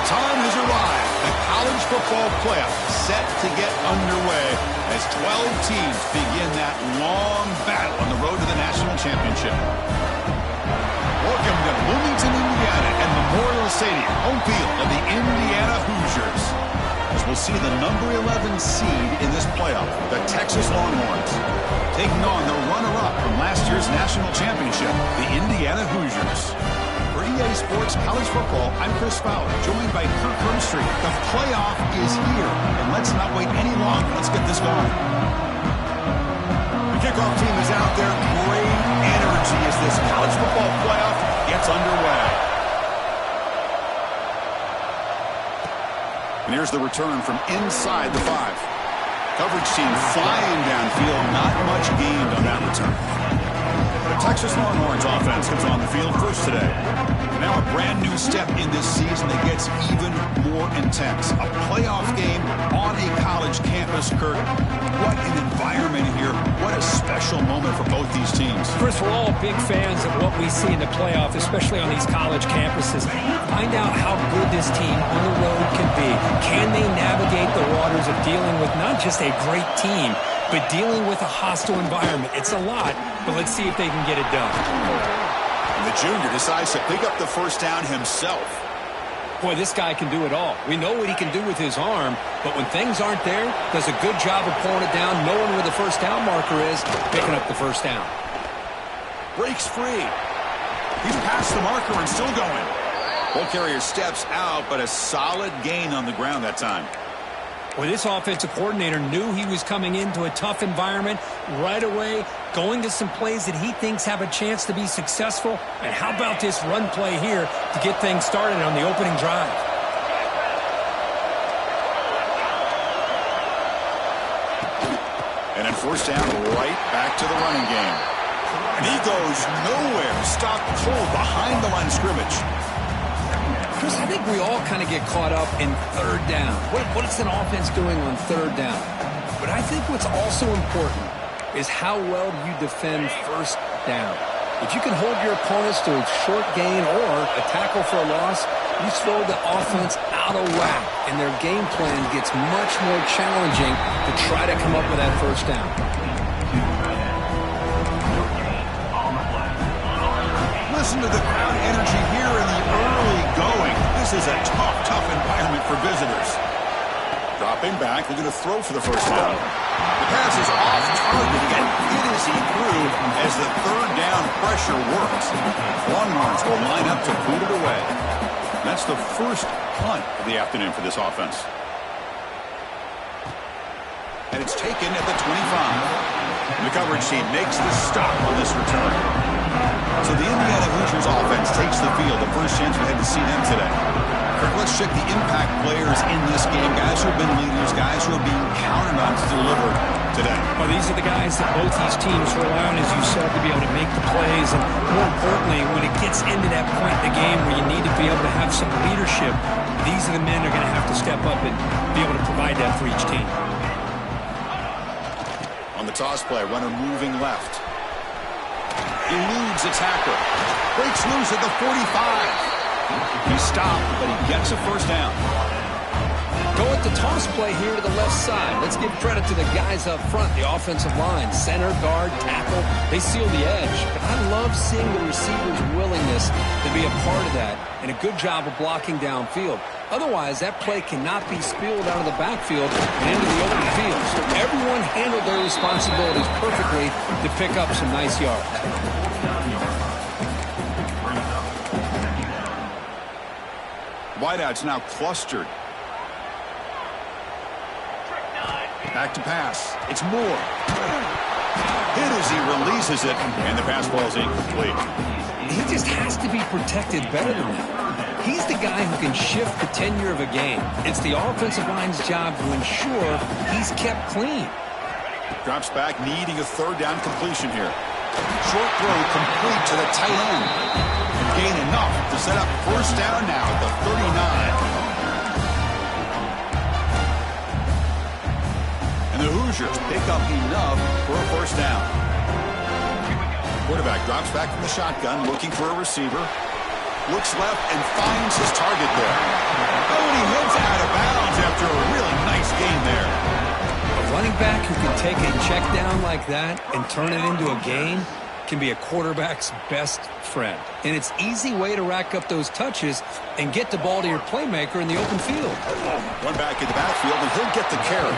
The time has arrived. The college football playoff set to get underway as 12 teams begin that long battle on the road to the national championship. Welcome to Bloomington, Indiana, and Memorial Stadium, home field of the Indiana Hoosiers. As we'll see the number 11 seed in this playoff, the Texas Longhorns, taking on the runner-up from last year's national championship, the Indiana Hoosiers. For EA Sports College Football, I'm Chris Fowler, joined by Kirk Herbstreit. The playoff is here, and let's not wait any longer. Let's get this going. The kickoff team is out there. Great energy as this college football playoff gets underway. And here's the return from inside the 5. Coverage team flying downfield. Not much gained on that return. The Texas Longhorns offense comes on the field first today. Now a brand new step in this season that gets even more intense. A playoff game on a college campus, Kirk. What an environment here. What a special moment for both these teams. Chris, we're all big fans of what we see in the playoff, especially on these college campuses. Find out how good this team on the road can be. Can they navigate the waters of dealing with not just a great team, but dealing with a hostile environment? It's a lot, but let's see if they can get it done. And the junior decides to pick up the first down himself. Boy, this guy can do it all. We know what he can do with his arm, but when things aren't there, does a good job of pulling it down, knowing where the first down marker is, picking up the first down. Breaks free. He's past the marker and still going. Ball carrier steps out, but a solid gain on the ground that time. Well, this offensive coordinator knew he was coming into a tough environment right away, going to some plays that he thinks have a chance to be successful. And how about this run play here to get things started on the opening drive? And then first down, right back to the running game. And he goes nowhere. Stopped cold behind the line of scrimmage. Chris, I think we all kind of get caught up in third down. What's an offense doing on third down? But I think what's also important is how well you defend first down. If you can hold your opponents to a short gain or a tackle for a loss, you throw the offense out of whack, and their game plan gets much more challenging to try to come up with that first down. Listen to the crowd energy here in the early going. This is a tough environment for visitors. Dropping back, looking to throw for the first down. The pass is off target, and it is he through as the third down pressure works. Longhorns will line up to boot it away. That's the first punt of the afternoon for this offense. And it's taken at the 25. The coverage team makes the stop on this return. So the Indiana Hoosiers offense takes the field. The first chance we had to see them today. Kirk, let's check the impact players in this game. Guys who have been leaders, guys who are being counted on to deliver today. Well, these are the guys that both these teams rely on, as you said, to be able to make the plays. And more importantly, when it gets into that point in the game where you need to be able to have some leadership, these are the men that are going to have to step up and be able to provide that for each team. On the toss play, runner moving left. Eludes a tackler. Breaks loose at the 45. He stopped, but he gets a first down. Go at the toss play here to the left side. Let's give credit to the guys up front, the offensive line, center, guard, tackle. They seal the edge. But I love seeing the receiver's willingness to be a part of that and a good job of blocking downfield. Otherwise, that play cannot be spilled out of the backfield and into the open field. So everyone handled their responsibilities perfectly to pick up some nice yards. Wideouts now clustered. Back to pass. It's Moore. Hit as he releases it, and the pass ball is incomplete. He just has to be protected better than that. He's the guy who can shift the tenure of a game. It's the offensive line's job to ensure he's kept clean. Drops back, needing a third down completion here. Short throw complete to the tight end. And gain enough to set up first down now at the 39. And the Hoosiers pick up enough for a first down. Quarterback drops back from the shotgun, looking for a receiver. Looks left and finds his target there. Oh, and he heads out of bounds after a really nice gain there. A running back who can take a check down like that and turn it into a gain can be a quarterback's best friend. And it's an easy way to rack up those touches and get the ball to your playmaker in the open field. One back in the backfield, and he'll get the carry.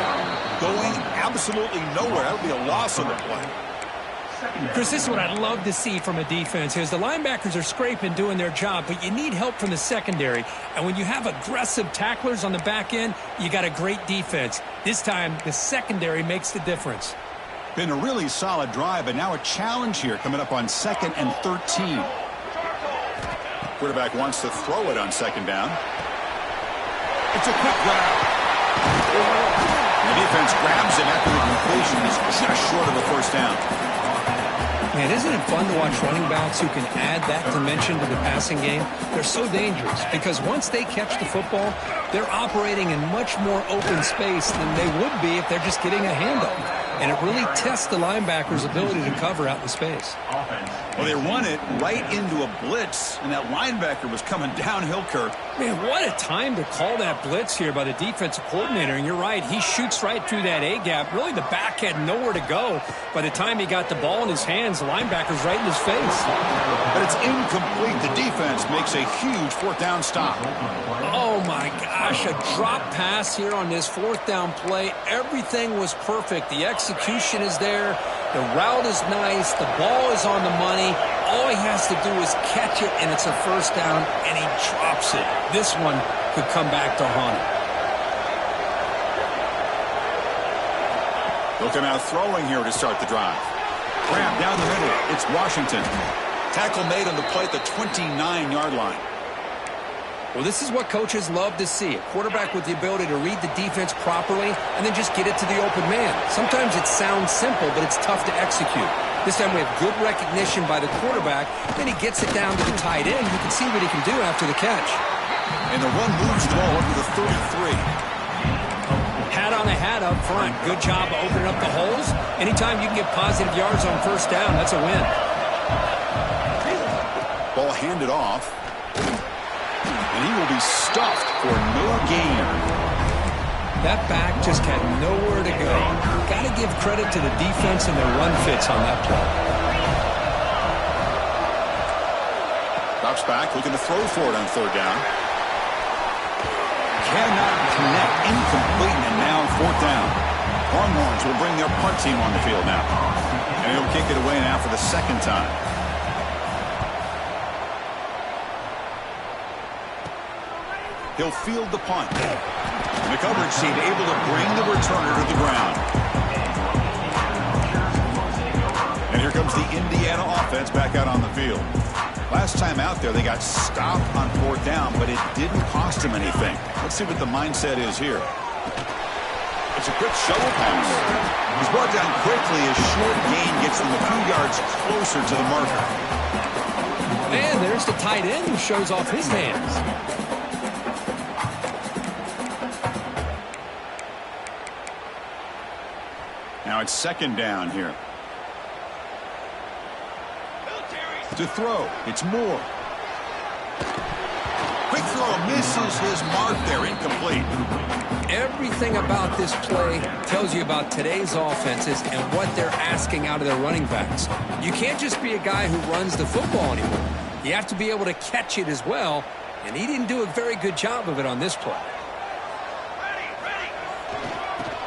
Going absolutely nowhere. That would be a loss on the play. Chris, this is what I'd love to see from a defense. Is the linebackers are scraping, doing their job, but you need help from the secondary. And when you have aggressive tacklers on the back end, you got a great defense. This time, the secondary makes the difference. Been a really solid drive, but now a challenge here coming up on 2nd and 13. Quarterback wants to throw it on 2nd down. It's a quick grab. The defense grabs him after the completion. He's just short of a first down. Man, isn't it fun to watch running backs who can add that dimension to the passing game? They're so dangerous because once they catch the football, they're operating in much more open space than they would be if they're just getting a handoff. And it really tests the linebacker's ability to cover out in space. Well, they run it right into a blitz, and that linebacker was coming downhill, Kirk. Man, what a time to call that blitz here by the defensive coordinator. And you're right, he shoots right through that A-gap. Really, the back had nowhere to go. By the time he got the ball in his hands, the linebacker's right in his face. But it's incomplete. The defense makes a huge 4th down stop. Oh, my gosh, a drop pass here on this 4th down play. Everything was perfect. The execution is there. The route is nice. The ball is on the money. All he has to do is catch it, and it's a first down, and he drops it. This one could come back to haunt him. They'll come out throwing here to start the drive. Grab down the middle. It's Washington. Tackle made on the play at the 29-yard line. Well, this is what coaches love to see. A quarterback with the ability to read the defense properly and then just get it to the open man. Sometimes it sounds simple, but it's tough to execute. This time we have good recognition by the quarterback. Then he gets it down to the tight end. You can see what he can do after the catch. And the run moves the ball up to the 33. Hat on a hat up front. Good job of opening up the holes. Anytime you can get positive yards on first down, that's a win. Ball handed off. And he will be stuffed for no gain. That back just had nowhere to go. Got to give credit to the defense and their run fits on that play. Drops back, looking to throw for it on 3rd down. Cannot connect, incomplete, and now 4th down. Longhorns will bring their punt team on the field now. And he'll kick it away now for the 2nd time. He'll field the punt. And the coverage team able to bring the returner to the ground. And here comes the Indiana offense back out on the field. Last time out there, they got stopped on 4th down, but it didn't cost them anything. Let's see what the mindset is here. It's a quick shovel pass. He's brought down quickly. His short gain gets them a few yards closer to the marker. And there's the tight end who shows off his hands. Now it's 2nd down here. To throw, it's Moore. Quick throw, misses his mark there, incomplete. Everything about this play tells you about today's offenses and what they're asking out of their running backs. You can't just be a guy who runs the football anymore. You have to be able to catch it as well, and he didn't do a very good job of it on this play.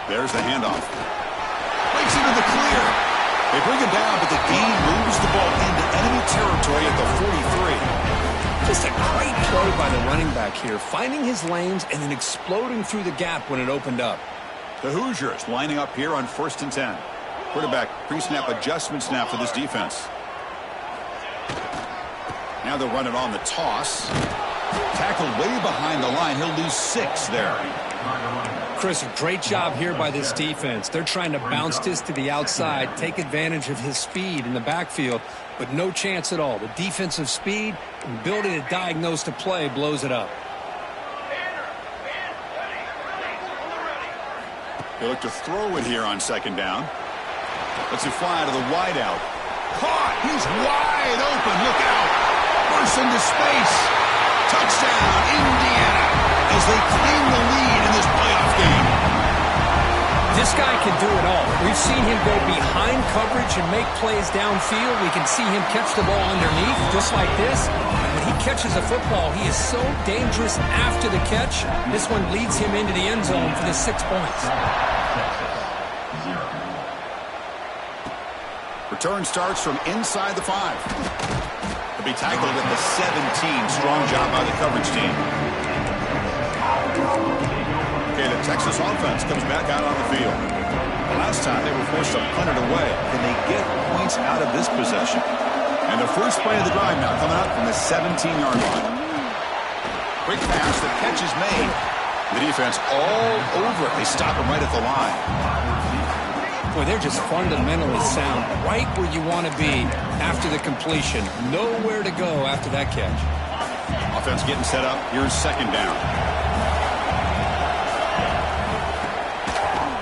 There's the handoff. Breaks into the clear. They bring him down, but the gain moves the ball into enemy territory at the 43. Just a great play by the running back here, finding his lanes and then exploding through the gap when it opened up. The Hoosiers lining up here on 1st and 10. Quarterback pre-snap adjustments now for this defense. Now they'll run it on the toss. Tackled way behind the line. He'll lose 6 there. Chris, a great job here by this defense. They're trying to bounce this to the outside, take advantage of his speed in the backfield, but no chance at all. The defensive speed and ability to diagnose the play blows it up. They look to throw it here on 2nd down. Let's it fly to the wideout. Caught! He's wide open. Look out! force into space. Touchdown, Indiana, as they claim the lead in this playoff game. This guy can do it all. We've seen him go behind coverage and make plays downfield. We can see him catch the ball underneath, just like this. And when he catches a football, he is so dangerous after the catch. This one leads him into the end zone for the 6 points. Return starts from inside the 5. He'll be tackled at the 17. Strong job by the coverage team. Okay, the Texas offense comes back out on the field. The last time they were forced to punt it away. Can they get points out of this possession? And the first play of the drive now coming up from the 17-yard line. Quick pass, the catch is made. The defense all over it. They stop him right at the line. Boy, they're just fundamentally sound, right where you want to be after the completion. Nowhere to go after that catch. Offense getting set up. Here's second down.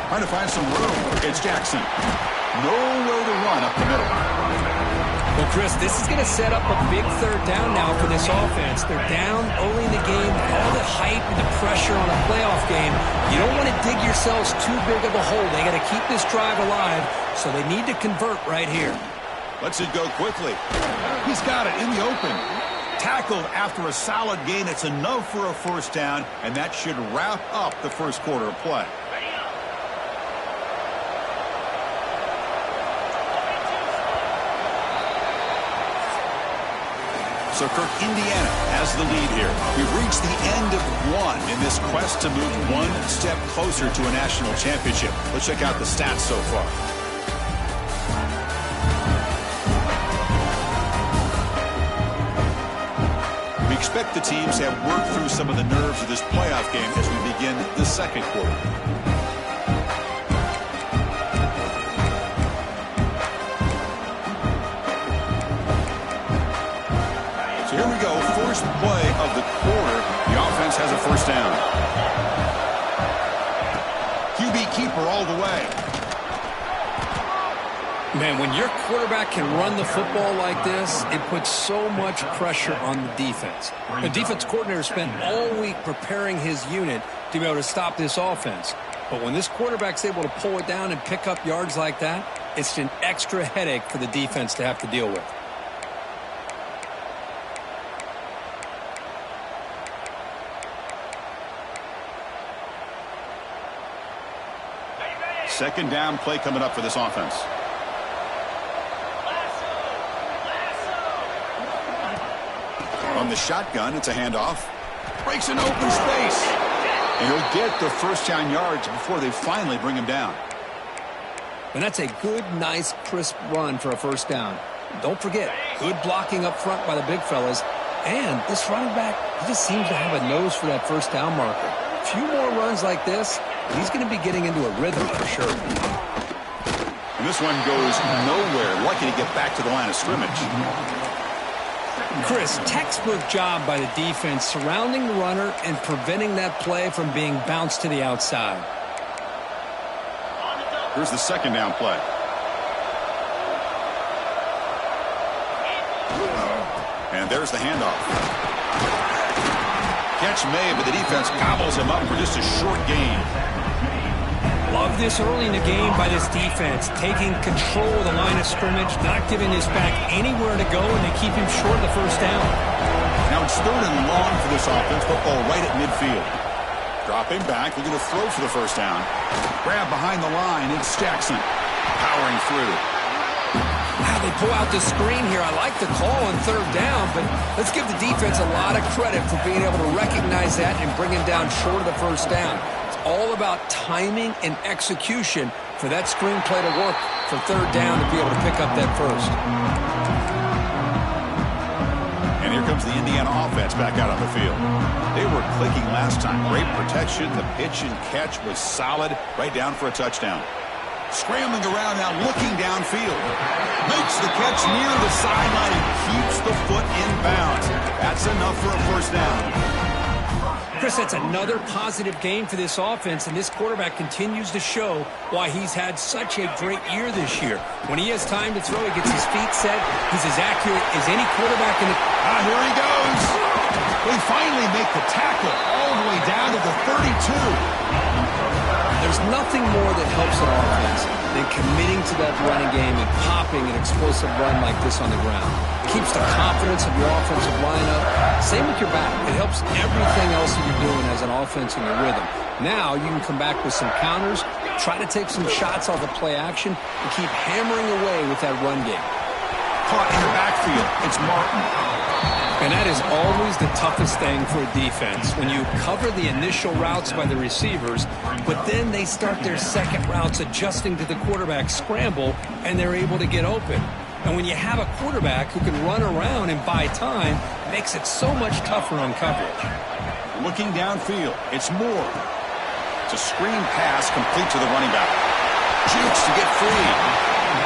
Trying to find some room. It's Jackson. Nowhere to run up the middle. Well, Chris, this is going to set up a big third down now for this offense. They're down early in the game. All the hype and the pressure on a playoff game. You don't want to dig yourselves too big of a hole. They got to keep this drive alive, so they need to convert right here. Lets it go quickly. He's got it in the open. Tackled after a solid gain. It's enough for a first down, and that should wrap up the first quarter of play. So Kirk, Indiana has the lead here. We've reached the end of one in this quest to move one step closer to a national championship. Let's check out the stats so far. We expect the teams to have worked through some of the nerves of this playoff game as we begin the second quarter. Here we go, first play of the quarter. The offense has a first down. QB keeper all the way. Man, when your quarterback can run the football like this, it puts so much pressure on the defense. The defense coordinator spent all week preparing his unit to be able to stop this offense. But when this quarterback's able to pull it down and pick up yards like that, it's an extra headache for the defense to have to deal with. Second down play coming up for this offense. On the shotgun, it's a handoff. Breaks an open space. And he'll get the first down yards before they finally bring him down. And that's a good, nice, crisp run for a first down. Don't forget, good blocking up front by the big fellas. And this running back, he just seems to have a nose for that first down marker. A few more runs like this, he's going to be getting into a rhythm for sure. And this one goes nowhere. Lucky to get back to the line of scrimmage. Chris, textbook job by the defense surrounding the runner and preventing that play from being bounced to the outside. Here's the second down play. And there's the handoff. Catch made, but the defense gobbles him up for just a short gain. Love this early in the game by this defense, taking control of the line of scrimmage, not giving this back anywhere to go, and they keep him short of the first down. Now it's third and long for this offense, football right at midfield. Dropping back, looking to throw for the first down. Grab behind the line, it's Jackson. Powering through. Wow, they pull out the screen here. I like the call on third down, but let's give the defense a lot of credit for being able to recognize that and bring him down short of the first down. It's all about timing and execution for that screenplay to work for third down to be able to pick up that first. And here comes the Indiana offense back out on the field. They were clicking last time. Great protection. The pitch and catch was solid. Right down for a touchdown. Scrambling around now, looking downfield. Makes the catch near the sideline and keeps the foot in bounds. That's enough for a first down. Chris, that's another positive game for this offense, and this quarterback continues to show why he's had such a great year this year. When he has time to throw, he gets his feet set. He's as accurate as any quarterback in the... Here he goes. We finally make the tackle all the way down to the 32. There's nothing more that helps an offense than committing to that running game and popping an explosive run like this on the ground. It keeps the confidence of your offensive lineup. Same with your back. It helps everything else that you're doing as an offense in your rhythm. Now you can come back with some counters, try to take some shots off of play action, and keep hammering away with that run game. Caught in the backfield. It's Martin. And that is always the toughest thing for a defense, when you cover the initial routes by the receivers, but then they start their second routes adjusting to the quarterback scramble, and they're able to get open. And when you have a quarterback who can run around and buy time, it makes it so much tougher on coverage. Looking downfield, it's Moore. It's a screen pass complete to the running back. Jukes to get free.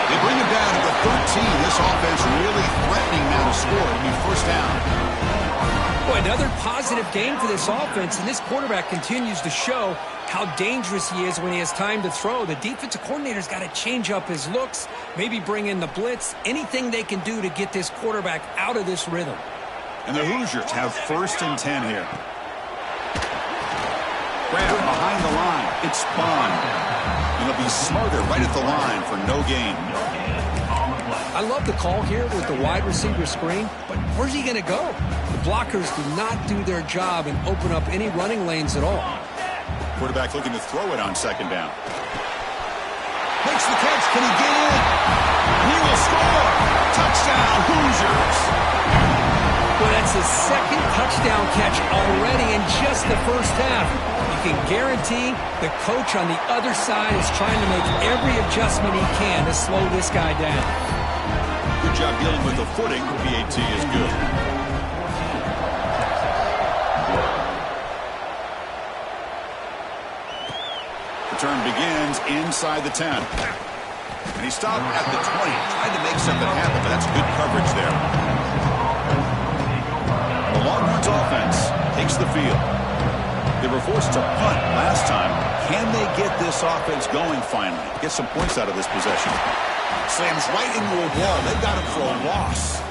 They bring him down to the 13. This offense really threatening now to score. It'll be first down. Boy, another positive game for this offense, and this quarterback continues to show how dangerous he is when he has time to throw. The defensive coordinator's got to change up his looks, maybe bring in the blitz, anything they can do to get this quarterback out of this rhythm. And the Hoosiers have 1st and 10 here. Grab behind the line. It's Bond. And they'll be smarter right at the line for no gain. I love the call here with the wide receiver screen, but where's he going to go? The blockers do not do their job and open up any running lanes at all. Quarterback looking to throw it on 2nd down. Makes the catch. Can he get in? He will score. Touchdown, Hoosiers. Well, that's his 2nd touchdown catch already in just the first half. You can guarantee the coach on the other side is trying to make every adjustment he can to slow this guy down. Good job dealing with the footing. PAT is good. Return begins inside the 10. And he stopped at the 20. Tried to make something happen, but that's good coverage there. The Longhorns offense takes the field. They were forced to punt last time. Can they get this offense going finally? Get some points out of this possession. Slams right into a wall. They've got him for a loss.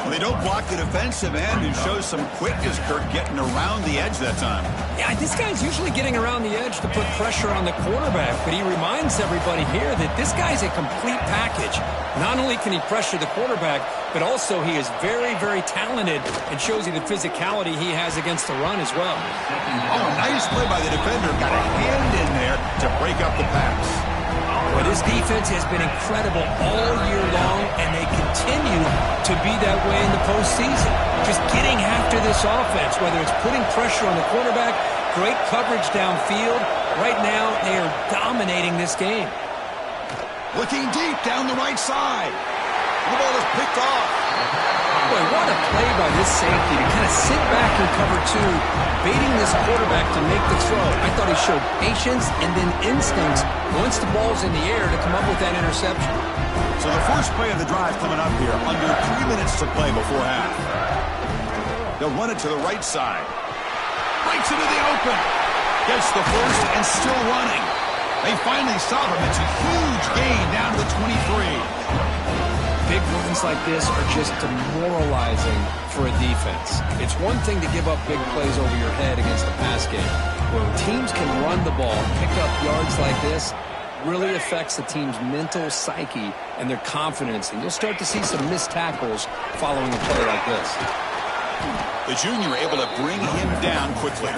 Well, they don't block the defensive end and show some quickness, Kirk, getting around the edge that time. Yeah, this guy's usually getting around the edge to put pressure on the quarterback, but he reminds everybody here that this guy's a complete package. Not only can he pressure the quarterback, but also he is very, very talented and shows you the physicality he has against the run as well. Oh, nice play by the defender. Got a hand in there to break up the pass. Well, this defense has been incredible all year long, and they continue to be that way in the postseason. Just getting after this offense, whether it's putting pressure on the quarterback, great coverage downfield. Right now, they are dominating this game. Looking deep down the right side. The ball is picked off. Boy, what a play by this safety to kind of sit back in cover 2, baiting this quarterback to make the throw. I thought he showed patience and then instincts once the ball's in the air to come up with that interception. So the first play of the drive coming up here, under 3 minutes to play before half. They'll run it to the right side. Breaks into the open. Gets the first and still running. They finally stop him. It's a huge gain down to the 23. Big runs like this are just demoralizing for a defense. It's one thing to give up big plays over your head against the pass game. When teams can run the ball, pick up yards like this, really affects the team's mental psyche and their confidence. And you'll start to see some missed tackles following a play like this. The junior able to bring him down quickly.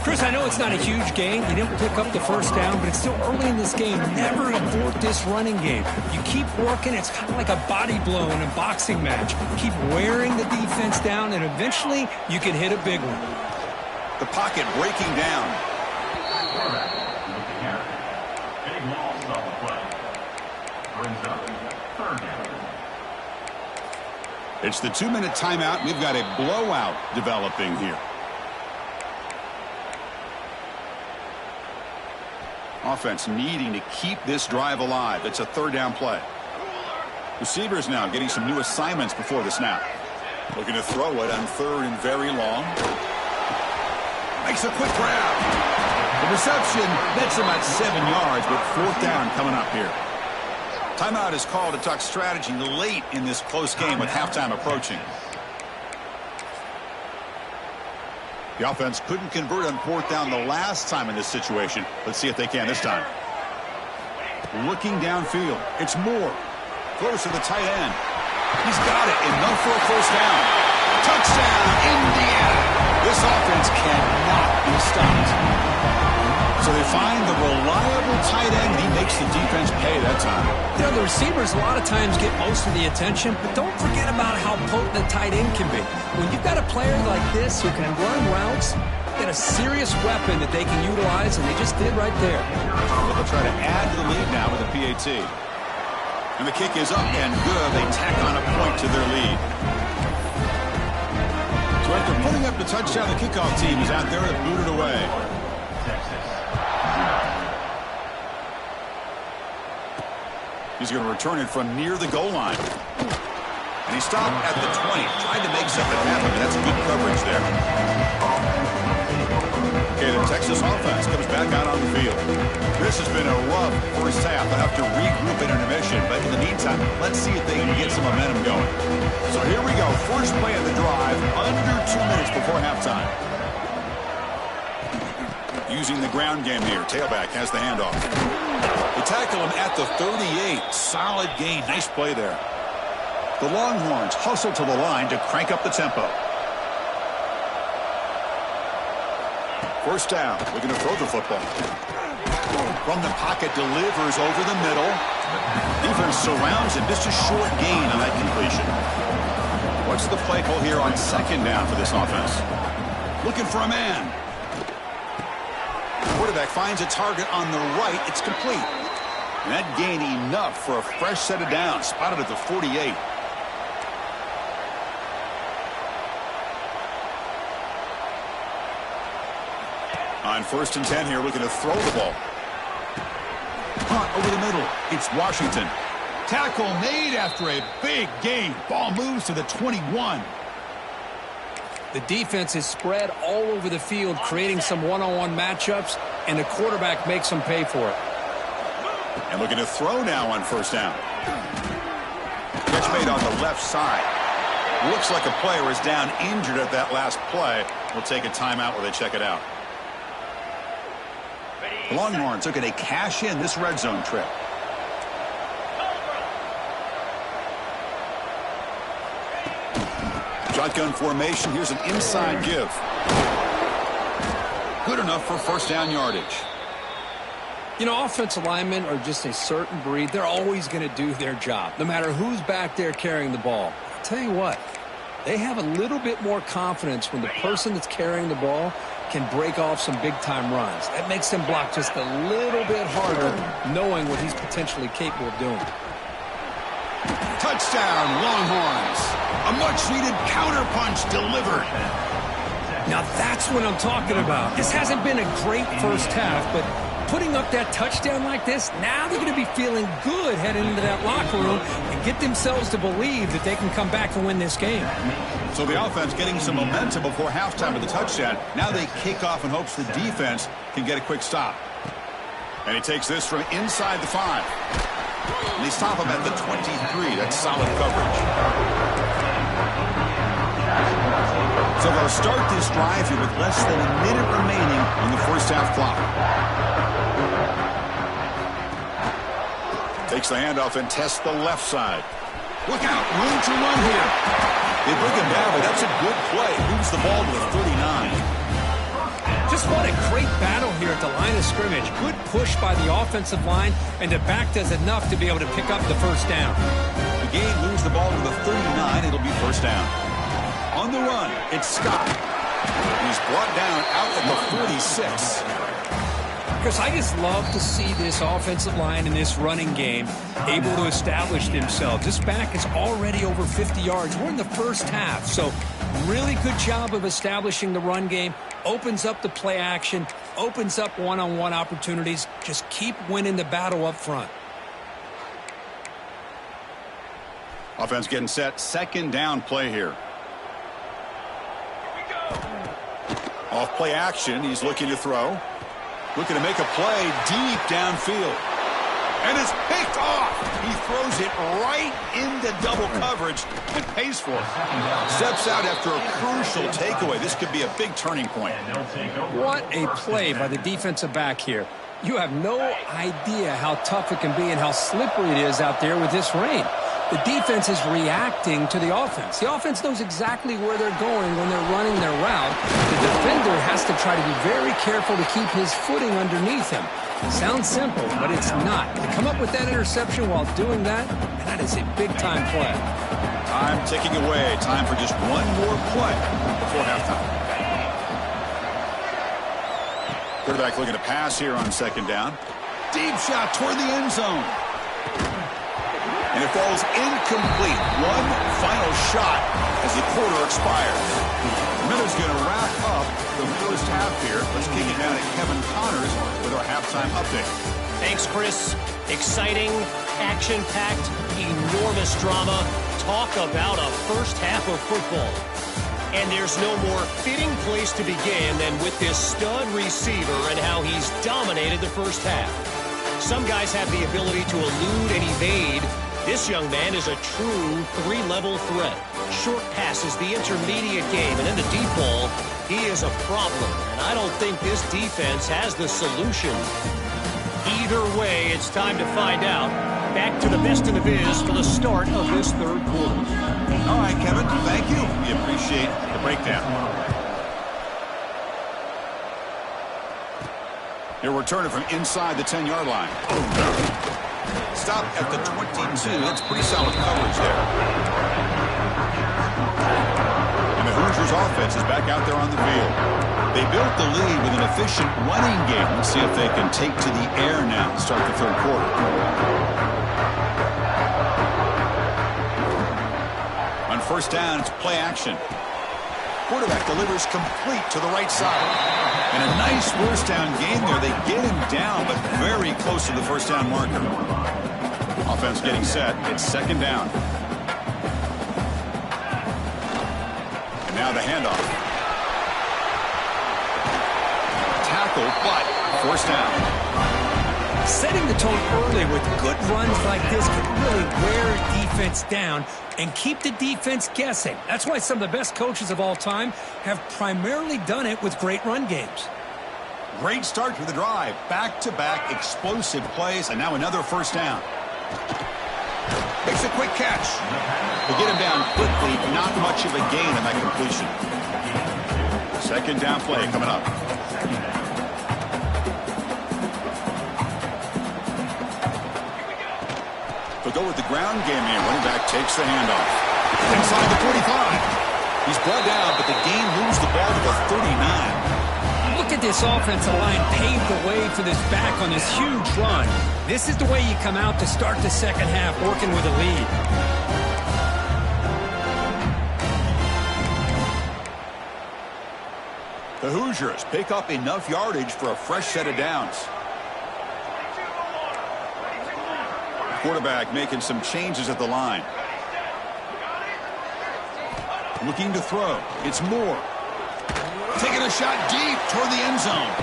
Chris, I know it's not a huge gain. You didn't pick up the first down, but it's still early in this game. Never abort this running game. You keep working. It's kind of like a body blow in a boxing match. Keep wearing the defense down, and eventually you can hit a big one. The pocket breaking down. It's the 2-minute timeout. We've got a blowout developing here. Offense needing to keep this drive alive. It's a 3rd down play. Receivers now getting some new assignments before the snap. Looking to throw it on 3rd and very long. Makes a quick grab. The reception nets him at 7 yards, but 4th down coming up here. Timeout is called to talk strategy late in this close game with halftime approaching. The offense couldn't convert on 4th down the last time in this situation. Let's see if they can this time. Looking downfield. It's Moore. Throws to the tight end. He's got it. Enough for a 1st down. Touchdown, Indiana. This offense cannot be stopped. So they find the reliable tight end. He makes the defense pay that time. You know, the receivers a lot of times get most of the attention, but don't forget about how potent a tight end can be. When you've got a player like this who can run routes, get a serious weapon that they can utilize, and they just did right there. Well, they'll try to add to the lead now with a PAT. And the kick is up and good. They tack on a point to their lead. So after putting up the touchdown, the kickoff team is out there to boot it away. He's going to return it from near the goal line. And he stopped at the 20. Tried to make something happen, but that's good coverage there. Okay, the Texas offense comes back out on the field. This has been a rough first half. They'll have to regroup at intermission, but in the meantime, let's see if they can get some momentum going. So here we go. First play of the drive, under 2 minutes before halftime. Using the ground game here. Tailback has the handoff. They tackle him at the 38. Solid gain. Nice play there. The Longhorns hustle to the line to crank up the tempo. 1st down. Looking to throw the football. From the pocket, delivers over the middle. Defense surrounds him. Just a short gain on that completion. What's the play call here on 2nd down for this offense? Looking for a man. Quarterback finds a target on the right. It's complete. And that gain enough for a fresh set of downs. Spotted at the 48. On 1st and 10 here, looking to throw the ball. Punt over the middle. It's Washington. Tackle made after a big gain. Ball moves to the 21. The defense is spread all over the field, creating some one-on-one matchups, and the quarterback makes them pay for it. And looking to throw now on 1st down. Catch made on the left side. Looks like a player is down injured at that last play. We'll take a timeout while they check it out. The Longhorns looking to cash in this red zone trip. Shotgun formation. Here's an inside give. Good enough for 1st down yardage. You know, offensive linemen are just a certain breed. They're always going to do their job, no matter who's back there carrying the ball. I'll tell you what, they have a little bit more confidence when the person that's carrying the ball can break off some big-time runs. That makes them block just a little bit harder, knowing what he's potentially capable of doing. Touchdown, Longhorns. A much-needed counterpunch delivered. Now that's what I'm talking about. This hasn't been a great first half, but putting up that touchdown like this, now they're going to be feeling good heading into that locker room and get themselves to believe that they can come back and win this game. So the offense getting some momentum before halftime with the touchdown. Now they kick off in hopes the defense can get a quick stop. And he takes this from inside the 5. And they stop him at the 23. That's solid coverage. So they'll start this drive here with less than a minute remaining on the first half clock. Takes the handoff and tests the left side. Look out, room to run here. They bring him down, but that's a good play. Moves the ball to the 39. Just what a great battle here at the line of scrimmage. Good push by the offensive line, and the back does enough to be able to pick up the first down. The game moves the ball to the 39. It'll be first down. On the run, it's Scott. He's brought down out at the 46. Chris, I just love to see this offensive line in this running game able to establish themselves. This back is already over 50 yards. We're in the first half, so really good job of establishing the run game. Opens up the play action, opens up one-on-one opportunities. Just keep winning the battle up front. Offense getting set. 2nd down play here. Off play action, he's looking to throw. Looking to make a play deep downfield. And it's picked off. He throws it right into double coverage and pays for it. Steps out after a crucial takeaway. This could be a big turning point. What a play by the defensive back here. You have no idea how tough it can be and how slippery it is out there with this rain. The defense is reacting to the offense. The offense knows exactly where they're going when they're running their route. The defender has to try to be very careful to keep his footing underneath him. It sounds simple, but it's not. To come up with that interception while doing that, that is a big-time play. Time ticking away. Time for just one more play before halftime. Quarterback looking to pass here on second down. Deep shot toward the end zone. And it falls incomplete. One final shot as the quarter expires. Miller's going to wrap up the first half here. Let's kick it down to Kevin Connors with our halftime update. Thanks, Chris. Exciting, action-packed, enormous drama. Talk about a first half of football. And there's no more fitting place to begin than with this stud receiver and how he's dominated the first half. Some guys have the ability to elude and evade. This young man is a true three-level threat. Short passes, the intermediate game, and then the deep ball. He is a problem, and I don't think this defense has the solution. Either way, it's time to find out. Back to the best in the biz for the start of this third quarter. All right, Kevin, thank you. We appreciate the breakdown. Here, returning from inside the 10-yard line. Stop at the 22. That's pretty solid coverage there. And the Hoosiers offense is back out there on the field. They built the lead with an efficient running game. Let's see if they can take to the air now to start the third quarter. On first down, it's play action. Quarterback delivers complete to the right side. And a nice first down game there. They get him down, but very close to the first down marker. Offense getting set. It's second down. And now the handoff. Tackle, but first down. Setting the tone early with good runs like this can really wear a defense down and keep the defense guessing. That's why some of the best coaches of all time have primarily done it with great run games. Great start to the drive. Back-to-back explosive plays, and now another first down. Makes a quick catch. They get him down quickly, not much of a gain in that completion. Second down play coming up. They'll go with the ground game here. Running back takes the handoff. Inside the 45. He's brought down, but the game moves the ball to the 39. Look at this offensive line paved the way for this back on this huge run. This is the way you come out to start the second half, working with a lead. The Hoosiers pick up enough yardage for a fresh set of downs. Quarterback making some changes at the line. Looking to throw. It's Moore. Taking a shot deep toward the end zone.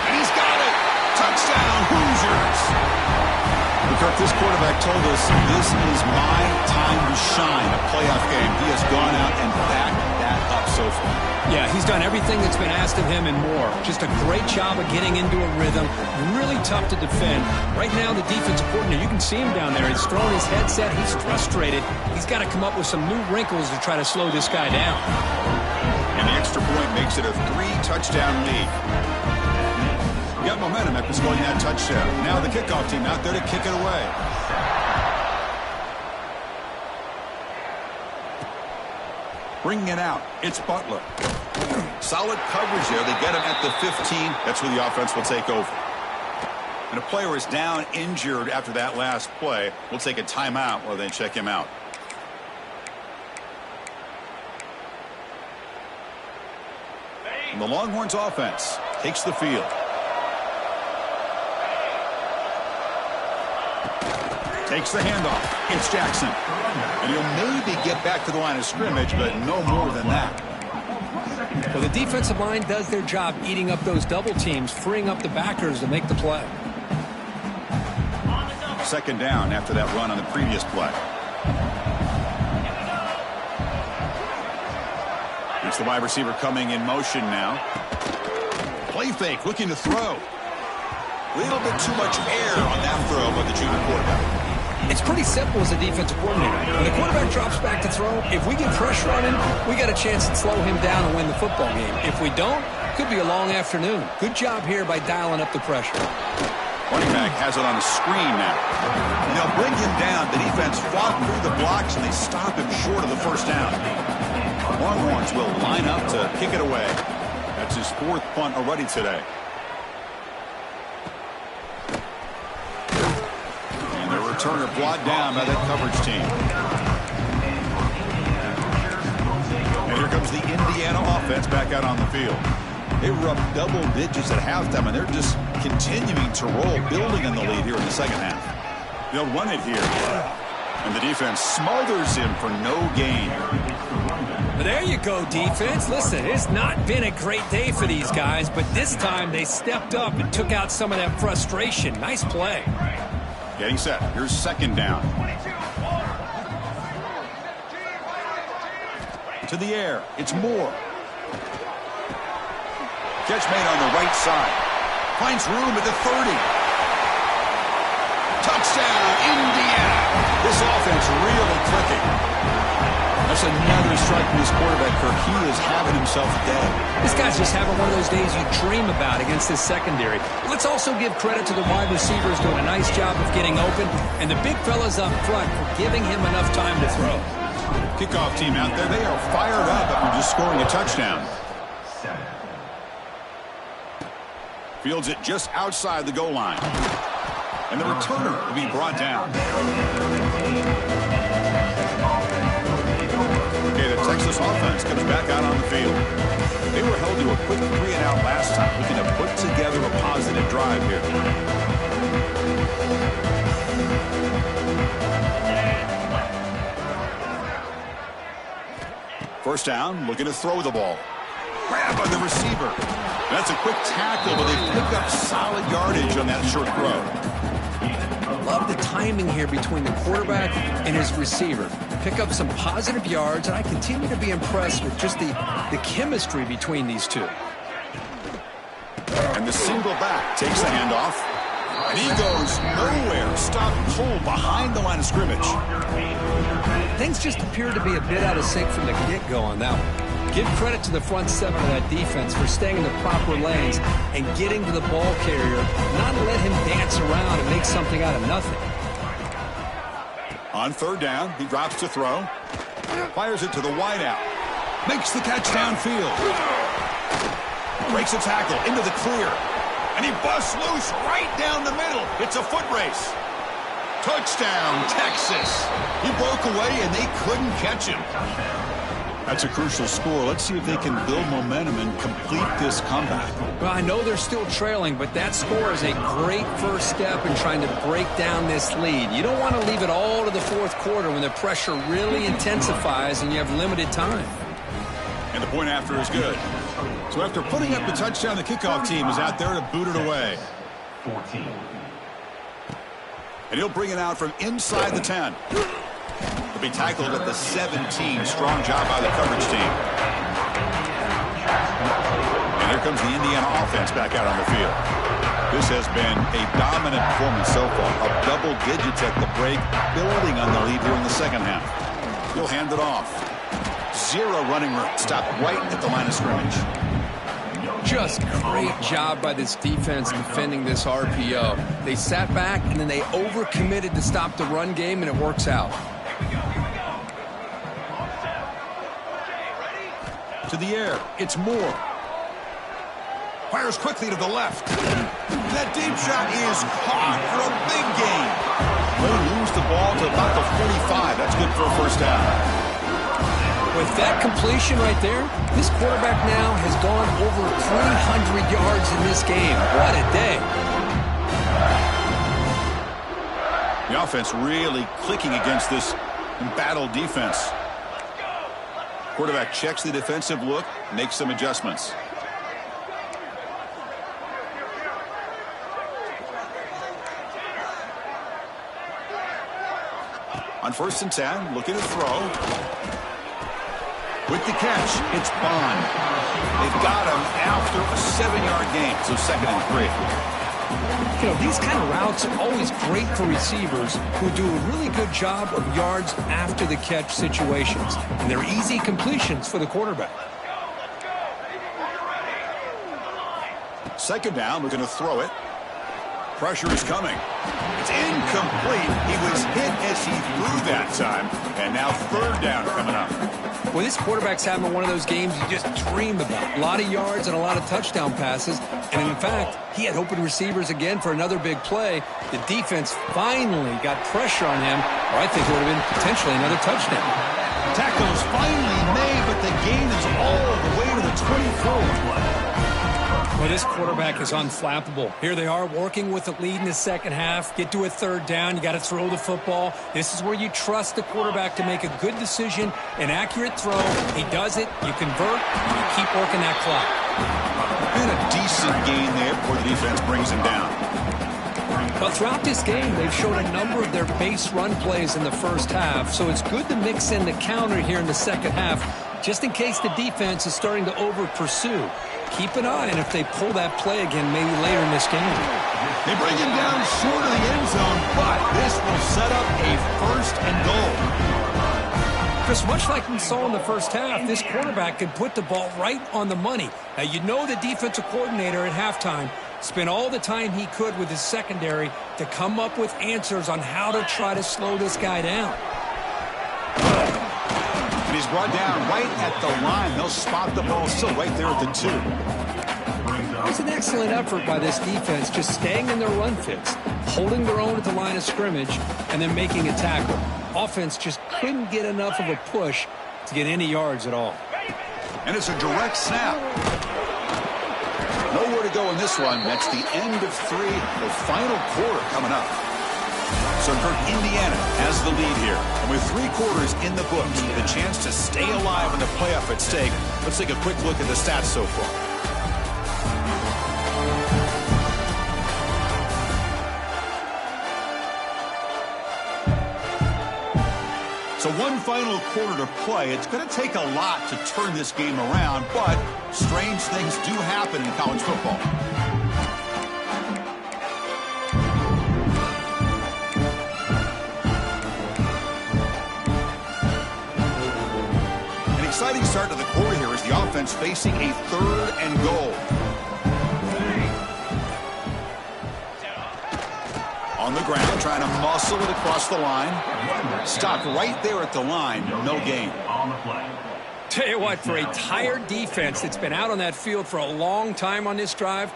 And he's got it. Touchdown, Hoosiers. Kirk, this quarterback told us this is my time to shine, a playoff game. He has gone out and backed that up so far. Yeah, he's done everything that's been asked of him and more. Just a great job of getting into a rhythm. Really tough to defend. Right now, the defensive coordinator, you can see him down there. He's throwing his headset. He's frustrated. He's got to come up with some new wrinkles to try to slow this guy down. And the extra point makes it a 3-touchdown lead. Got momentum after scoring that touchdown. Now the kickoff team out there to kick it away. Bringing it out, it's Butler. Solid coverage there. They get him at the 15. That's where the offense will take over. And a player is down injured after that last play. We'll take a timeout while they check him out. And the Longhorns offense takes the field. Takes the handoff. It's Jackson. And he'll maybe get back to the line of scrimmage, but no more than that. Well, the defensive line does their job eating up those double teams, freeing up the backers to make the play. Second down after that run on the previous play. It's the wide receiver coming in motion now. Play fake, looking to throw. A little bit too much air on that throw by the junior quarterback. It's pretty simple as a defensive coordinator. When the quarterback drops back to throw, if we get pressure on him, we got a chance to slow him down and win the football game. If we don't, could be a long afternoon. Good job here by dialing up the pressure. Running back has it on the screen now. And they'll bring him down. The defense fought through the blocks, and they stop him short of the first down. Longhorns will line up to kick it away. That's his fourth punt already today. And the returner brought down by that coverage team. And here comes the Indiana offense back out on the field. They were up double digits at halftime, and they're just continuing to roll, building on the lead here in the second half. They'll run it here. And the defense smothers him for no gain. Well, there you go, defense. Listen, it's not been a great day for these guys, but this time they stepped up and took out some of that frustration. Nice play. Getting set. Here's second down. To the air. It's Moore. Catch made on the right side. Finds room at the 30. Touchdown, Indiana. This offense really clicking. That's another strike from this quarterback, Kirk. He is having himself a day. This guy's just having one of those days you dream about against this secondary. Let's also give credit to the wide receivers doing a nice job of getting open, and the big fellas up front for giving him enough time to throw. Kickoff team out there, they are fired up after just scoring a touchdown. Fields it just outside the goal line. And the returner will be brought down. Okay, the Texas offense comes back out on the field. They were held to a quick 3-and-out last time, looking to put together a positive drive here. First down, looking to throw the ball. Grab on the receiver. That's a quick tackle, but they pick up solid yardage on that short throw. Love the timing here between the quarterback and his receiver. Pick up some positive yards, and I continue to be impressed with just the chemistry between these two. And the single back takes the handoff. And he goes nowhere. Stopped cold behind the line of scrimmage. Things just appeared to be a bit out of sync from the get-go on that one. Give credit to the front seven of that defense for staying in the proper lanes and getting to the ball carrier, not let him dance around and make something out of nothing. On third down, he drops to throw. Fires it to the wideout. Makes the catch downfield. Breaks a tackle into the clear. And he busts loose right down the middle. It's a foot race. Touchdown, Texas. He broke away and they couldn't catch him. That's a crucial score. Let's see if they can build momentum and complete this comeback. Well, I know they're still trailing, but that score is a great first step in trying to break down this lead. You don't want to leave it all to the fourth quarter when the pressure really intensifies and you have limited time. And the point after is good. So after putting up the touchdown, the kickoff team is out there to boot it away. 14. And he'll bring it out from inside the 10. He'll be tackled at the 17. Strong job by the coverage team. And here comes the Indiana offense back out on the field. This has been a dominant performance so far. Up double digits at the break, building on the lead here in the second half. He'll hand it off. Zero running room. Stopped right at the line of scrimmage. Just great job by this defense defending this RPO. They sat back and then they overcommitted to stop the run game, and it works out. To the air, it's Moore. Fires quickly to the left. That deep shot is caught for a big gain. They lose the ball to about the 45. That's good for a first down. With that completion right there, this quarterback now has gone over 300 yards in this game. What a day. The offense really clicking against this embattled defense. Quarterback checks the defensive look, makes some adjustments. On 1st and 10, looking to throw. With the catch, it's Bond. They've got him after a 7-yard gain, so 2nd and 3. You know, these kind of routes are always great for receivers who do a really good job of yards after the catch situations. And they're easy completions for the quarterback. 2nd down, looking to throw it. Pressure is coming. It's incomplete. He was hit as he threw that time. And now 3rd down coming up. Well, this quarterback's having one of those games you just dream about. A lot of yards and a lot of touchdown passes. And in fact, he had open receivers again for another big play. The defense finally got pressure on him, or I think it would have been potentially another touchdown. Tackle is finally made, but the gain is all the way to the 24. Well, this quarterback is unflappable. Here they are working with the lead in the second half. Get to a 3rd down. You got to throw the football. This is where you trust the quarterback to make a good decision, an accurate throw. He does it. You convert. And you keep working that clock. And a decent gain there before the defense brings him down. But throughout this game, they've shown a number of their base run plays in the first half, so it's good to mix in the counter here in the second half, just in case the defense is starting to over-pursue. Keep an eye on if they pull that play again maybe later in this game. They bring him down short of the end zone, but this will set up a 1st and goal. Chris, much like we saw in the first half, this quarterback can put the ball right on the money. Now, you know the defensive coordinator at halftime spent all the time he could with his secondary to come up with answers on how to try to slow this guy down. And he's brought down right at the line. They'll spot the ball still right there at the 2. It was an excellent effort by this defense, just staying in their run fits, holding their own at the line of scrimmage, and then making a tackle. Offense just couldn't get enough of a push to get any yards at all. And it's a direct snap. Nowhere to go in this one. That's the end of 3, the final quarter coming up. So Gburg, Indiana has the lead here. And with 3 quarters in the books, with a chance to stay alive in the playoff at stake, let's take a quick look at the stats so far. So one final quarter to play. It's going to take a lot to turn this game around, but strange things do happen in college football. An exciting start to the quarter here as the offense facing a 3rd and goal. On the ground, trying to muscle it across the line. Stopped right there at the line. No gain. Tell you what, for a tired defense that's been out on that field for a long time on this drive,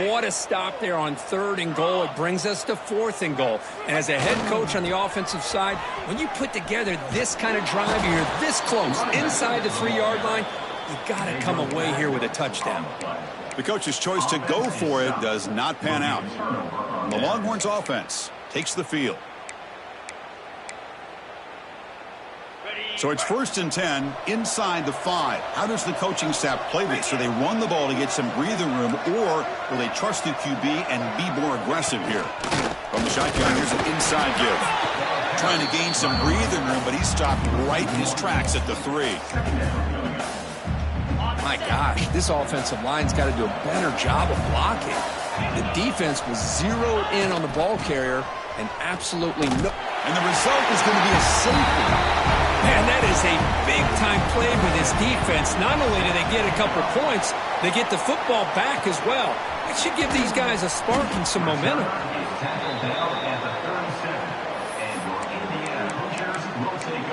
what a stop there on 3rd and goal. It brings us to 4th and goal. And as a head coach on the offensive side, when you put together this kind of drive, you're this close inside the 3-yard line, you got to come away here with a touchdown. The coach's choice to go for it does not pan out. The Longhorns offense takes the field. So it's 1st and 10 inside the 5. How does the coaching staff play this? Do they run the ball to get some breathing room, or will they trust the QB and be more aggressive here? From the shotgun, here's an inside give. Trying to gain some breathing room, but he stopped right in his tracks at the 3. My gosh, this offensive line's got to do a better job of blocking. The defense was zeroed in on the ball carrier and absolutely no. And the result is going to be a safety. Man, that is a big-time play with this defense. Not only do they get a couple points, they get the football back as well. It should give these guys a spark and some momentum.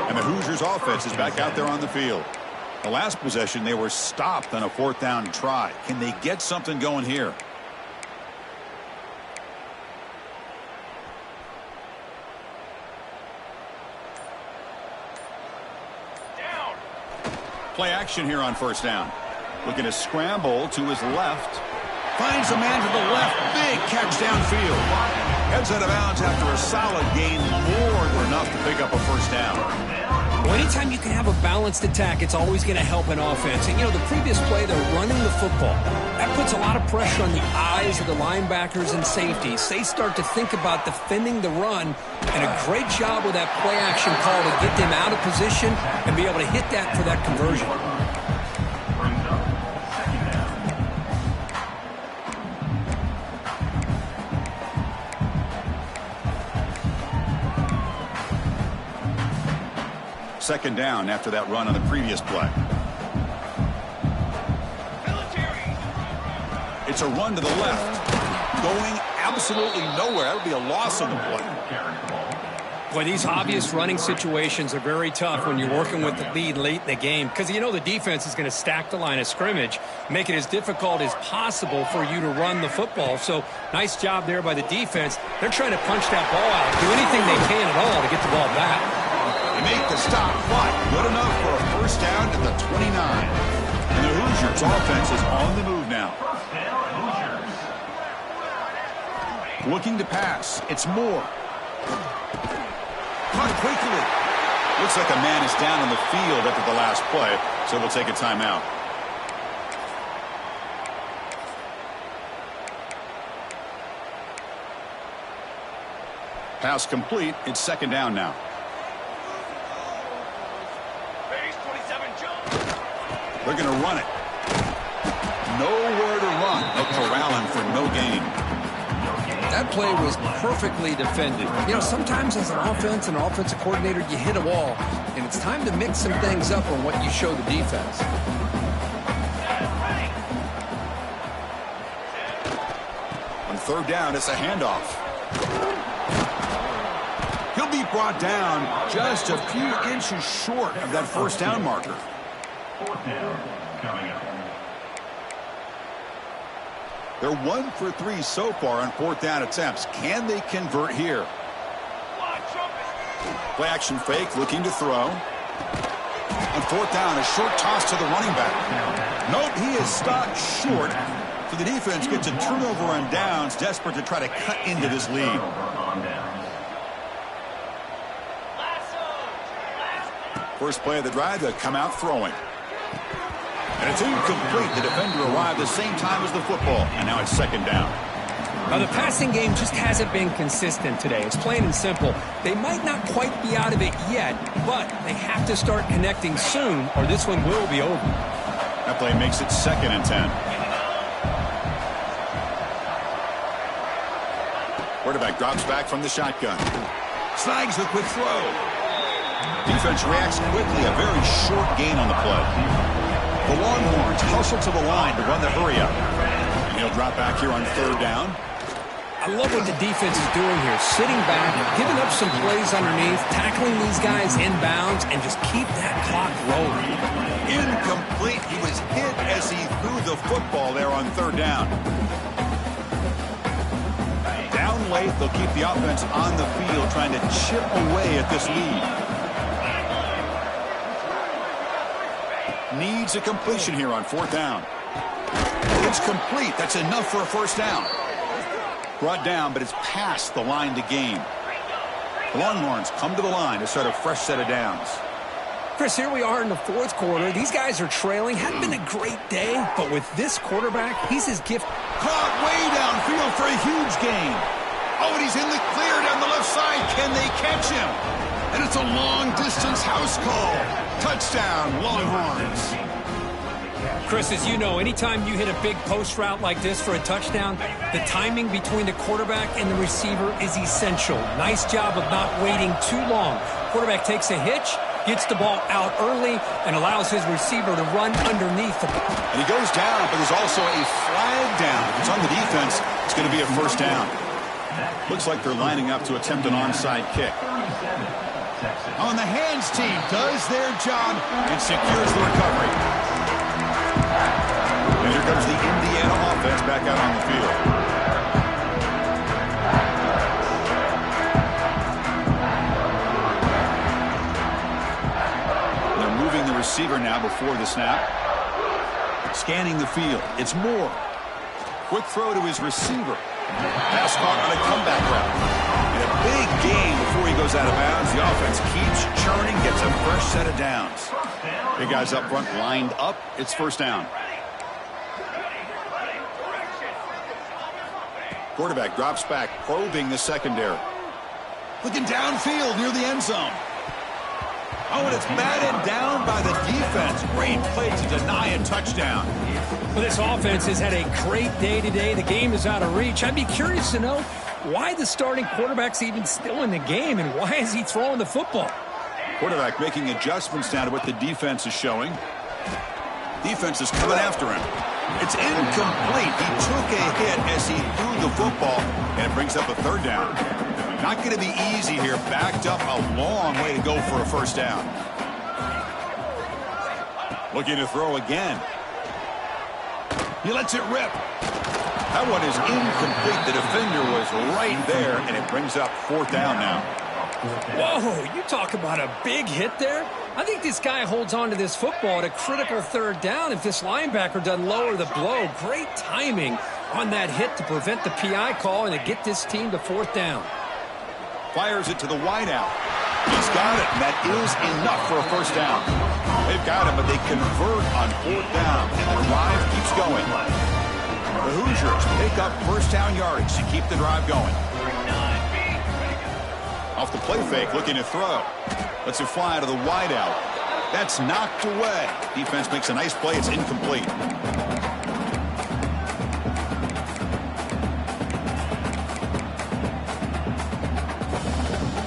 And the Hoosiers offense is back out there on the field. The last possession, they were stopped on a 4th down try. Can they get something going here? Play action here on 1st down. Looking to scramble to his left. Finds a man to the left. Big catch downfield. Heads out of bounds after a solid gain. More than enough to pick up a 1st down. Well, anytime you can have a balanced attack, it's always going to help an offense. And, the previous play, they're running the football. That puts a lot of pressure on the eyes of the linebackers and safeties. They start to think about defending the run, and a great job with that play-action call to get them out of position and be able to hit that for that conversion. Second down after that run on the previous play. It's a run to the left. Going absolutely nowhere. That would be a loss on the play. Boy, these obvious running situations are very tough when you're working with the lead late in the game because the defense is going to stack the line of scrimmage, make it as difficult as possible for you to run the football. So nice job there by the defense. They're trying to punch that ball out, do anything they can at all to get the ball back. They make the stop, but good enough for a first down at the 29. And the Hoosiers offense is on the move now. Looking to pass. It's Moore. Caught quickly. Looks like a man is down on the field after the last play, so we'll take a timeout. Pass complete. It's second down now. They're going to run it. Nowhere to run. They'll corral him for no gain. That play was perfectly defended. Sometimes as an offense and an offensive coordinator, you hit a wall, and it's time to mix some things up on what you show the defense. On third down, it's a handoff. He'll be brought down just a few inches short of that first down marker. Fourth down coming up. They're 1 for 3 so far on fourth down attempts. Can they convert here? Play action fake, looking to throw. On fourth down, a short toss to the running back. Nope, he is stopped short. So the defense gets a turnover on downs, desperate to try to cut into this lead. First play of the drive, they'll come out throwing. And it's incomplete. The defender arrived the same time as the football. And now it's second down. Now, the passing game just hasn't been consistent today. It's plain and simple. They might not quite be out of it yet, but they have to start connecting soon, or this one will be over. That play makes it second and 10. Quarterback drops back from the shotgun. Snags the quick throw. Defense reacts quickly. A very short gain on the play. The Longhorns hustle to the line to run the hurry-up. And he'll drop back here on third down. I love what the defense is doing here. Sitting back, giving up some plays underneath, tackling these guys inbounds, and just keep that clock rolling. Incomplete. He was hit as he threw the football there on third down. Down late, they'll keep the offense on the field, trying to chip away at this lead. Needs a completion here on fourth down. It's complete. That's enough for a first down. Brought down, but it's past the line to gain. The Longhorns come to the line to start a fresh set of downs. Chris, here we are in the fourth quarter. These guys are trailing. Hadn't been a great day, but with this quarterback, he's his gift. Caught way downfield for a huge gain. Oh, and he's in the clear down the left side. Can they catch him? And it's a long-distance house call. Touchdown, Longhorns. Chris, as you know, anytime you hit a big post route like this for a touchdown, the timing between the quarterback and the receiver is essential. Nice job of not waiting too long. Quarterback takes a hitch, gets the ball out early, and allows his receiver to run underneath the ball. And he goes down, but there's also a flag down. If it's on the defense, it's going to be a first down. Looks like they're lining up to attempt an onside kick. On the hands team does their job and secures the recovery. And here comes the Indiana offense back out on the field. They're moving the receiver now before the snap. Scanning the field. It's Moore. Quick throw to his receiver. Pass caught on a comeback route. And a Big gain before he goes out of bounds. The offense keeps churning, gets a fresh set of downs. Big guys up front lined up. It's first down. Quarterback drops back, probing the secondary. Looking downfield near the end zone. Oh, and it's batted down by the defense. Great play to deny a touchdown. Well, this offense has had a great day today. The game is out of reach. I'd be curious to know why the starting quarterback's even still in the game, and why is he throwing the football? Quarterback making adjustments down to what the defense is showing. Defense is coming after him. It's incomplete. He took a hit as he threw the football, and it brings up a third down. Not going to be easy here. Backed up a long way to go for a first down. Looking to throw again. He lets it rip. That one is incomplete. The defender was right there, and it brings up fourth down now. Whoa, you talk about a big hit there. I think this guy holds on to this football at a critical third down if this linebacker doesn't lower the blow. Great timing on that hit to prevent the PI call and to get this team to fourth down. Fires it to the wideout. He's got it, and that is enough for a first down. They've got him, but they convert on fourth down, and the drive keeps going. The Hoosiers pick up first down yardage to keep the drive going. Off the play fake, looking to throw. Lets it fly to the wideout. That's knocked away. Defense makes a nice play. It's incomplete.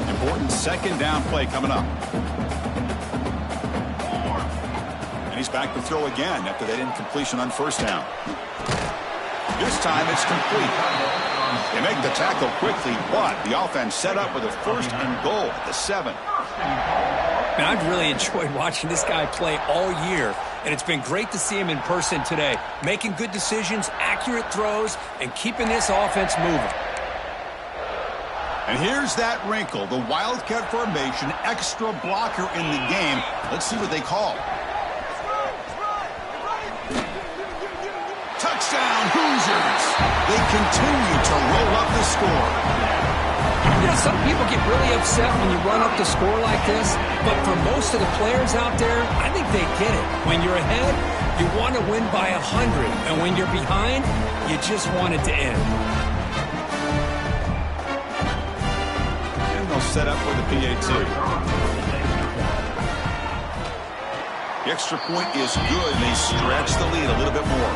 Important second down play coming up. And he's back to throw again after that incompletion on first down. This time it's complete. They make the tackle quickly, but the offense set up with a first and goal at the 7. And I've really enjoyed watching this guy play all year, and it's been great to see him in person today, making good decisions, accurate throws, and keeping this offense moving. And here's that wrinkle, the Wildcat formation, extra blocker in the game. Let's see what they call. Touchdown, Hoosiers! They continue to roll up the score. You know, some people get really upset when you run up the score like this, but for most of the players out there, I think they get it. When you're ahead, you want to win by 100, and when you're behind, you just want it to end. And they'll set up for the PAT. The extra point is good, and they stretch the lead a little bit more.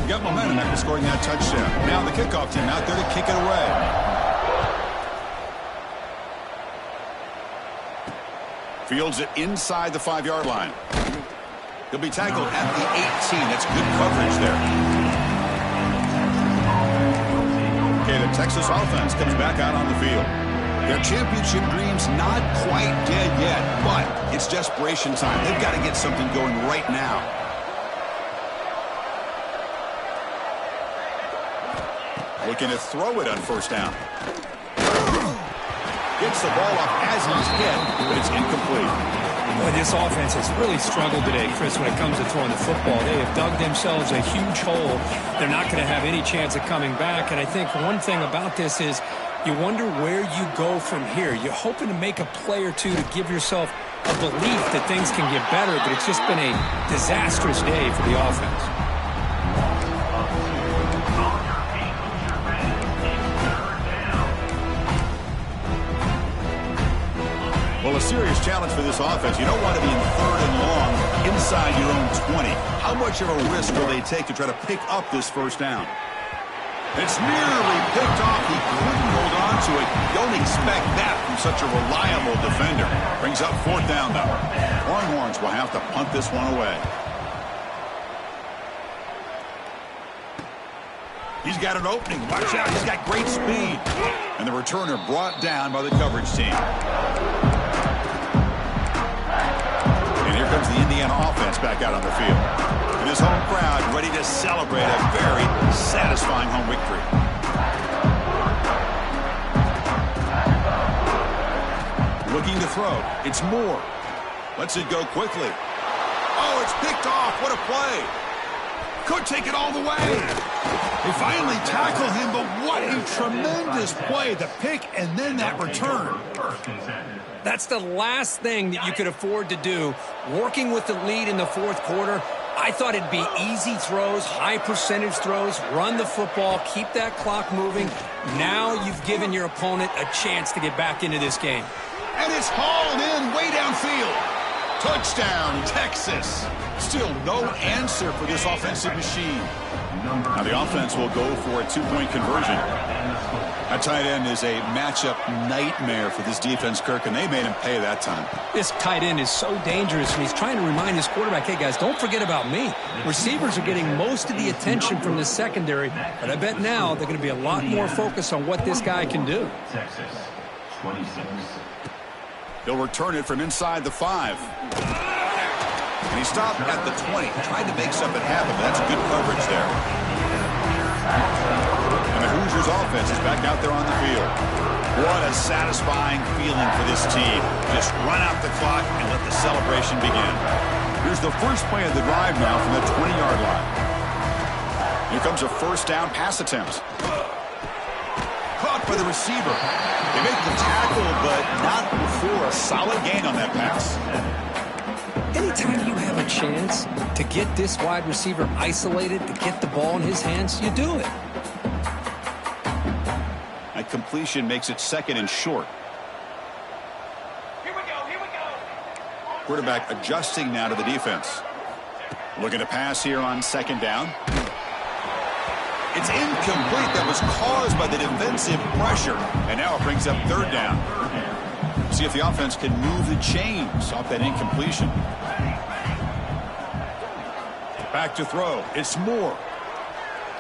Got momentum after scoring that touchdown. Now the kickoff team out there to kick it away. Fields it inside the 5-yard line. He'll be tackled at the 18. That's good coverage there. Okay, the Texas offense comes back out on the field. Their championship dreams not quite dead yet, but it's desperation time. They've got to get something going right now. Looking to throw it on first down. Gets the ball up as he's hit, but it's incomplete. Boy, this offense has really struggled today, Chris, when it comes to throwing the football. They have dug themselves a huge hole. They're not going to have any chance of coming back. And I think one thing about this is you wonder where you go from here. You're hoping to make a play or two to give yourself a belief that things can get better, but it's just been a disastrous day for the offense. Well, a serious challenge for this offense. You don't want to be in third and long inside your own 20. How much of a risk will they take to try to pick up this first down? It's nearly picked off. He couldn't hold on to it. Don't expect that from such a reliable defender. Brings up fourth down, though. Longhorns will have to punt this one away. He's got an opening. Watch out. He's got great speed. And the returner brought down by the coverage team. And here comes the Indiana offense back out on the field. And his home crowd ready to celebrate a very satisfying home victory. Looking to throw. It's Moore. Lets it go quickly. Oh, it's picked off. What a play. Could take it all the way. They finally tackle him, but what a tremendous play. The pick and then that return. That's the last thing that you could afford to do. Working with the lead in the fourth quarter, I thought it'd be easy throws, high percentage throws, run the football, keep that clock moving. Now you've given your opponent a chance to get back into this game. And it's hauled in way downfield. Touchdown, Texas. Still no answer for this offensive machine. Now the offense will go for a two-point conversion. That tight end is a matchup nightmare for this defense, Kirk, and they made him pay that time. This tight end is so dangerous, and he's trying to remind his quarterback, hey, guys, don't forget about me. Receivers are getting most of the attention from the secondary, but I bet now they're going to be a lot more focused on what this guy can do. Texas, 26. He'll return it from inside the 5. And he stopped at the 20. Tried to make something happen, but that's good coverage there. And the Hoosiers offense is back out there on the field. What a satisfying feeling for this team. Just run out the clock and let the celebration begin. Here's the first play of the drive now from the 20-yard line. Here comes a first down pass attempt. Caught by the receiver. They make the tackle, but not before a solid gain on that pass. Anytime you have a chance to get this wide receiver isolated, to get the ball in his hands, you do it. That completion makes it second and short. Here we go. Quarterback adjusting now to the defense. Looking to pass here on second down. It's incomplete. That was caused by the defensive pressure. And now it brings up third down. See if the offense can move the chains off that incompletion. Back to throw. It's Moore.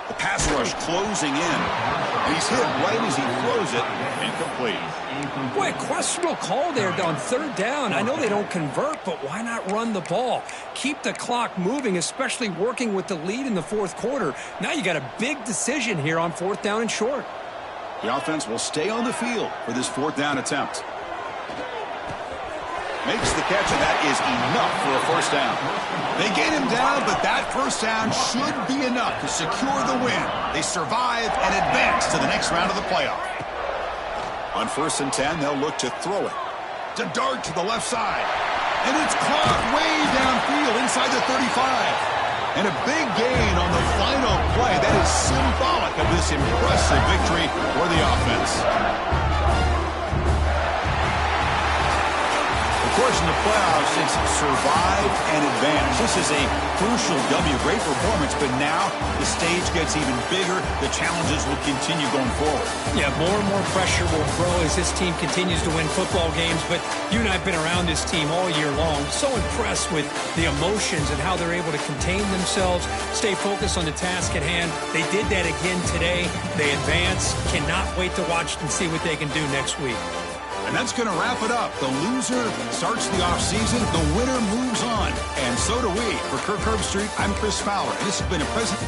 The pass rush closing in. And he's hit right as he throws it. Incomplete. Boy, a questionable call there on third down. I know they don't convert, but why not run the ball? Keep the clock moving, especially working with the lead in the fourth quarter. Now you got a big decision here on fourth down and short. The offense will stay on the field for this fourth down attempt. Makes the catch, and that is enough for a first down. They get him down, but that first down should be enough to secure the win. They survive and advance to the next round of the playoff. On 1st and 10, they'll look to throw it. To dart to the left side. And it's caught way downfield inside the 35. And a big gain on the final play. That is symbolic of this impressive victory for the offense. Of course, in the playoffs, it's survive and advance. This is a crucial W. Great performance, but now the stage gets even bigger. The challenges will continue going forward. Yeah, more and more pressure will grow as this team continues to win football games, but you and I have been around this team all year long. So impressed with the emotions and how they're able to contain themselves, stay focused on the task at hand. They did that again today. They advance. Cannot wait to watch and see what they can do next week. And that's going to wrap it up. The loser starts the offseason. The winner moves on. And so do we. For Kirk Herbstreit, I'm Chris Fowler. And this has been a present.